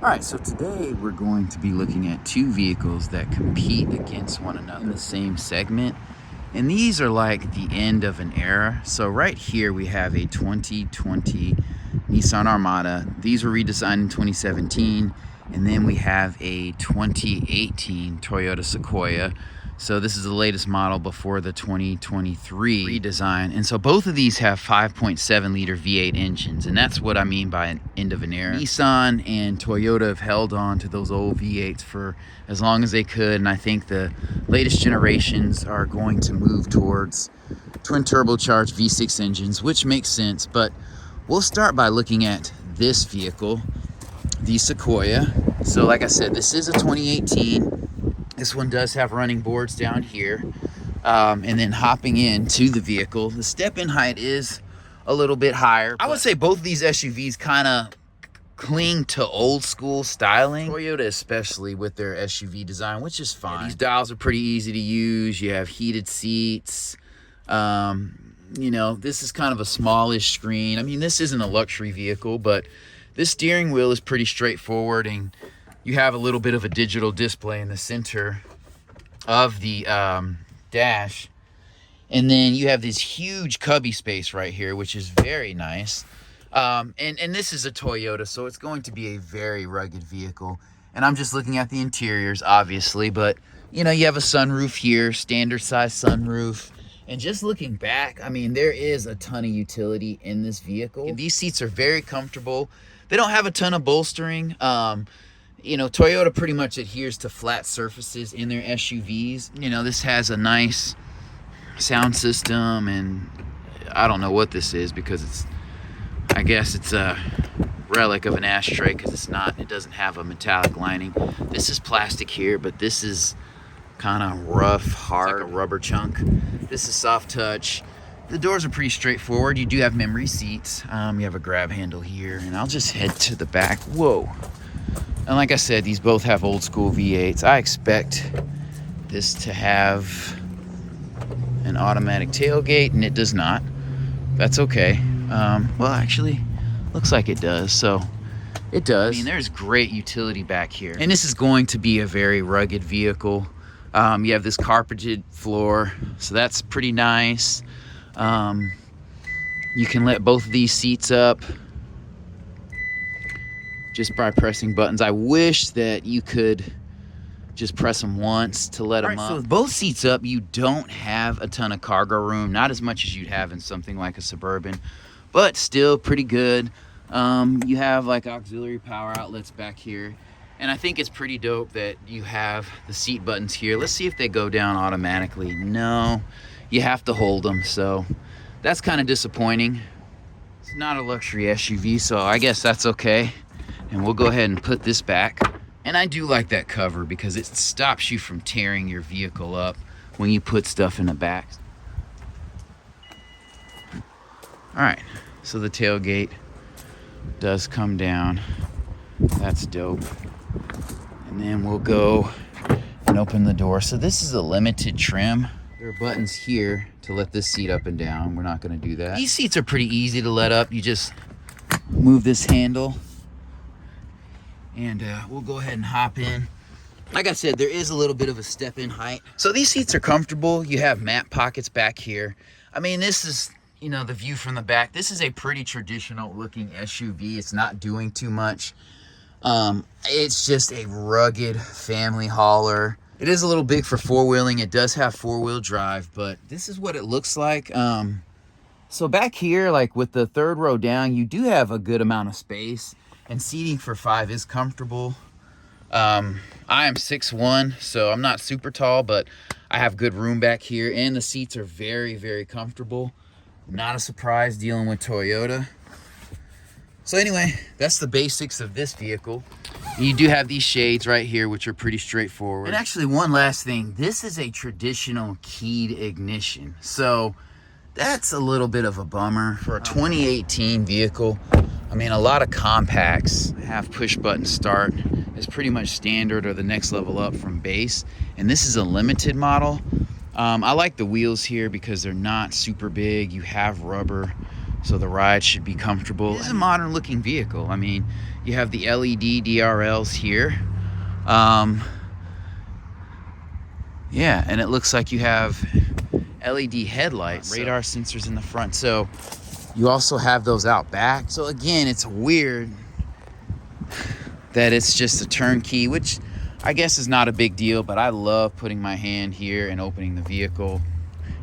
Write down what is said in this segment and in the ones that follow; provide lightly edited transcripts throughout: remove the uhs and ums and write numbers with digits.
All right, so today we're going to be looking at two vehicles that compete against one another in the same segment. And these are like the end of an era. So right here we have a 2020 Nissan Armada. These were redesigned in 2017. And then we have a 2018 Toyota Sequoia. So this is the latest model before the 2023 redesign. And so both of these have 5.7 liter V8 engines. And that's what I mean by an end of an era. Nissan and Toyota have held on to those old V8s for as long as they could. And I think the latest generations are going to move towards twin turbocharged V6 engines, which makes sense. But we'll start by looking at this vehicle, the Sequoia. So like I said, this is a 2018. This one does have running boards down here. And then hopping into the vehicle, the step-in height is a little bit higher. I would say both of these SUVs kind of cling to old school styling. Toyota especially with their SUV design, which is fine. Yeah, these dials are pretty easy to use. You have heated seats. You know, this is kind of a smallish screen. I mean, this isn't a luxury vehicle, but this steering wheel is pretty straightforward, and you have a little bit of a digital display in the center of the dash. And then you have this huge cubby space right here, which is very nice. And this is a Toyota, so it's going to be a very rugged vehicle. And I'm just looking at the interiors, obviously, but you know, you have a sunroof here, standard size sunroof. And just looking back, I mean, there is a ton of utility in this vehicle. And these seats are very comfortable. They don't have a ton of bolstering. You know, Toyota pretty much adheres to flat surfaces in their SUVs. You know, this has a nice sound system, and I don't know what this is because I guess it's a relic of an ashtray because it doesn't have a metallic lining. This is plastic here, but this is kind of rough, hard, like a rubber chunk. This is soft touch. The doors are pretty straightforward. You do have memory seats. You have a grab handle here, and I'll just head to the back. Whoa. And like I said, these both have old school V8s. I expect this to have an automatic tailgate, and it does not. That's okay. Well, actually, looks like it does. So it does. I mean, there's great utility back here. And this is going to be a very rugged vehicle. You have this carpeted floor, so that's pretty nice. You can let both of these seats up just by pressing buttons. I wish that you could just press them once to let them up. So with both seats up, you don't have a ton of cargo room, not as much as you'd have in something like a Suburban, but still pretty good. You have like auxiliary power outlets back here. And I think it's pretty dope that you have the seat buttons here. Let's see if they go down automatically. No, you have to hold them. So that's kind of disappointing. It's not a luxury SUV, so I guess that's okay. And we'll go ahead and put this back. And I do like that cover because it stops you from tearing your vehicle up when you put stuff in the back. All right, so the tailgate does come down. That's dope. And then we'll go and open the door. So this is a limited trim. There are buttons here to let this seat up and down. We're not gonna do that. These seats are pretty easy to let up. You just move this handle, and we'll go ahead and hop in. Like I said, there is a little bit of a step-in height. So these seats are comfortable. You have map pockets back here. I mean, this is, you know, the view from the back. This is a pretty traditional looking SUV. It's not doing too much. It's just a rugged family hauler. It is a little big for four-wheeling. It does have four-wheel drive, but this is what it looks like. So back here, like with the third row down, you do have a good amount of space, and seating for 5 is comfortable. I am 6'1", so I'm not super tall, but I have good room back here, and the seats are very, very comfortable. Not a surprise dealing with Toyota. So anyway, that's the basics of this vehicle. You do have these shades right here, which are pretty straightforward. And actually, one last thing, this is a traditional keyed ignition. So that's a little bit of a bummer for a 2018 vehicle. I mean, a lot of compacts have push button start. It's pretty much standard or the next level up from base. And this is a limited model. I like the wheels here because they're not super big. You have rubber so the ride should be comfortable. It's a modern looking vehicle. I mean, you have the LED DRLs here. Yeah, and it looks like you have LED headlights, radar sensors in the front. So you also have those out back. So again, it's weird that it's just a turnkey, which I guess is not a big deal, but I love putting my hand here and opening the vehicle.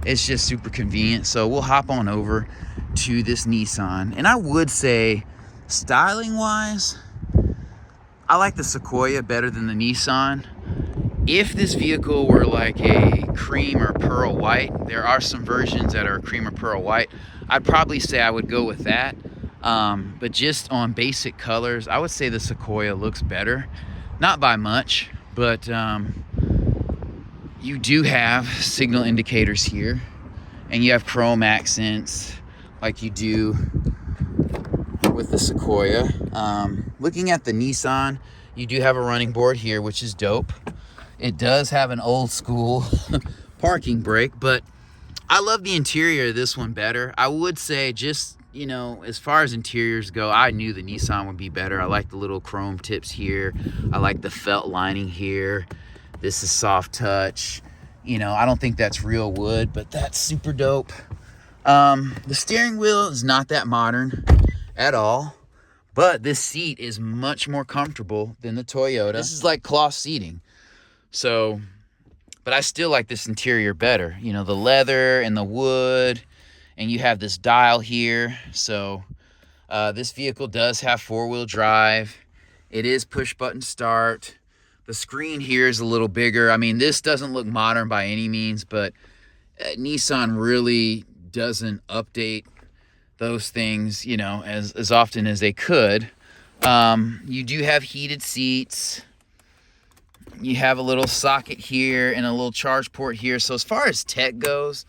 It's just super convenient. So we'll hop on over to this Nissan. And I would say, styling wise, I like the Sequoia better than the Nissan. If this vehicle were like a cream or pearl white, there are some versions that are cream or pearl white, I'd probably say I would go with that. But just on basic colors, I would say the Sequoia looks better. Not by much, but you do have signal indicators here, and you have chrome accents like you do with the Sequoia. Looking at the Nissan, you do have a running board here, which is dope. It does have an old school parking brake, but I love the interior of this one better. I would say, just, you know, as far as interiors go, I knew the Nissan would be better. I like the little chrome tips here. I like the felt lining here. This is soft touch. You know, I don't think that's real wood, but that's super dope. The steering wheel is not that modern at all, but this seat is much more comfortable than the Toyota. This is like cloth seating. So, but I still like this interior better. You know, the leather and the wood, and you have this dial here. So this vehicle does have four-wheel drive. It is push button start. The screen here is a little bigger. I mean, this doesn't look modern by any means, but Nissan really doesn't update those things, you know, as often as they could. You do have heated seats. You have a little socket here and a little charge port here. So as far as tech goes,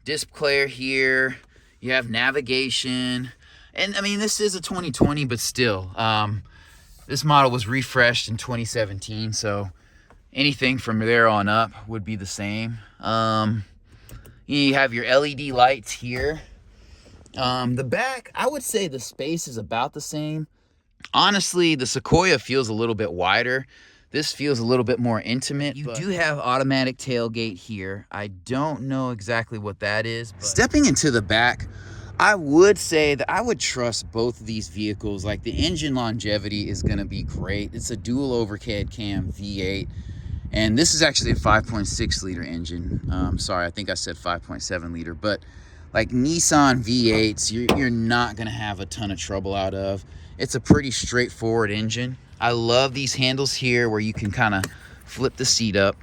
disc player here, you have navigation. And I mean, this is a 2020, but still, this model was refreshed in 2017. So anything from there on up would be the same. You have your LED lights here. The back, I would say the space is about the same. Honestly, the Sequoia feels a little bit wider. This feels a little bit more intimate. You do have automatic tailgate here. I don't know exactly what that is. But stepping into the back, I would say that I would trust both of these vehicles. Like, the engine longevity is gonna be great. It's a dual overhead cam V8. And this is actually a 5.6 liter engine. Sorry, I think I said 5.7 liter, but like Nissan V8s, you're not gonna have a ton of trouble out of. It's a pretty straightforward engine. I love these handles here where you can kind of flip the seat up.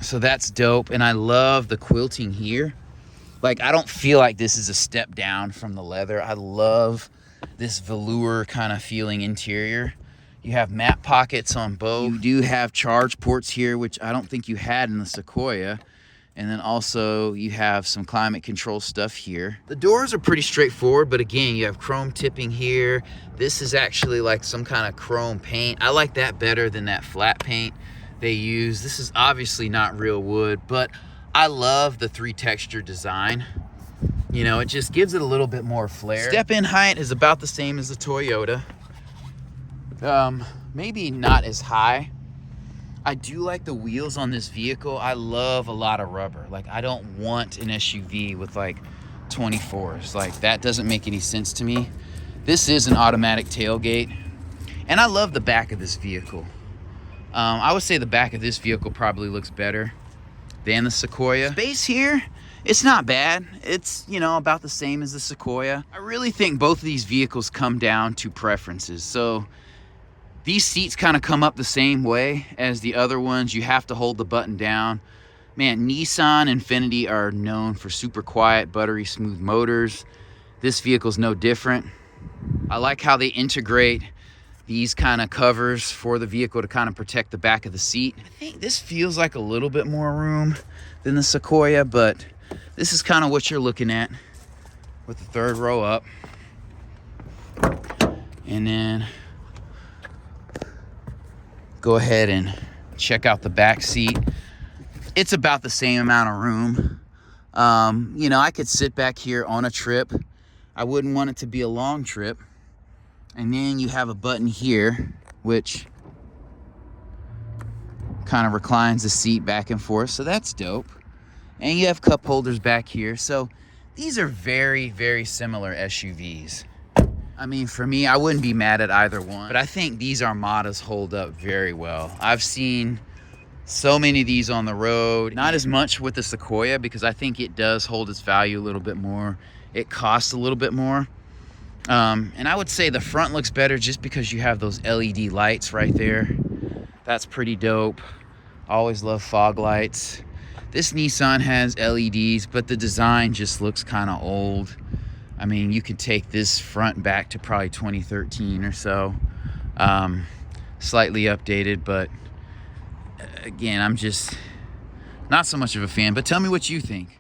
So that's dope. And I love the quilting here. Like, I don't feel like this is a step down from the leather. I love this velour kind of feeling interior. You have map pockets on both. You do have charge ports here, which I don't think you had in the Sequoia. And then also you have some climate control stuff here. The doors are pretty straightforward, but again, you have chrome tipping here. This is actually like some kind of chrome paint. I like that better than that flat paint they use. This is obviously not real wood, but I love the three texture design. You know, it just gives it a little bit more flair. Step in height is about the same as the Toyota. Maybe not as high. I do like the wheels on this vehicle. I love a lot of rubber. Like, I don't want an SUV with like 24s. Like, that doesn't make any sense to me. This is an automatic tailgate. And I love the back of this vehicle. I would say the back of this vehicle probably looks better than the Sequoia. Space here, it's not bad. It's, you know, about the same as the Sequoia. I really think both of these vehicles come down to preferences. So these seats kind of come up the same way as the other ones. You have to hold the button down. Man, Nissan Infiniti are known for super quiet, buttery smooth motors. This vehicle's no different. I like how they integrate these kind of covers for the vehicle to kind of protect the back of the seat. I think this feels like a little bit more room than the Sequoia, but this is kind of what you're looking at with the third row up. And then go ahead and check out the back seat. It's about the same amount of room. You know, I could sit back here on a trip. I wouldn't want it to be a long trip. And then you have a button here, which kind of reclines the seat back and forth. So that's dope. And you have cup holders back here. So these are very, very similar SUVs. I mean, for me, I wouldn't be mad at either one, but I think these Armadas hold up very well. I've seen so many of these on the road, not as much with the Sequoia because I think it does hold its value a little bit more. It costs a little bit more. And I would say the front looks better just because you have those LED lights right there. That's pretty dope. Always love fog lights. This Nissan has LEDs, but the design just looks kind of old. I mean, you could take this front back to probably 2013 or so. Slightly updated, but again, I'm just not so much of a fan. But tell me what you think.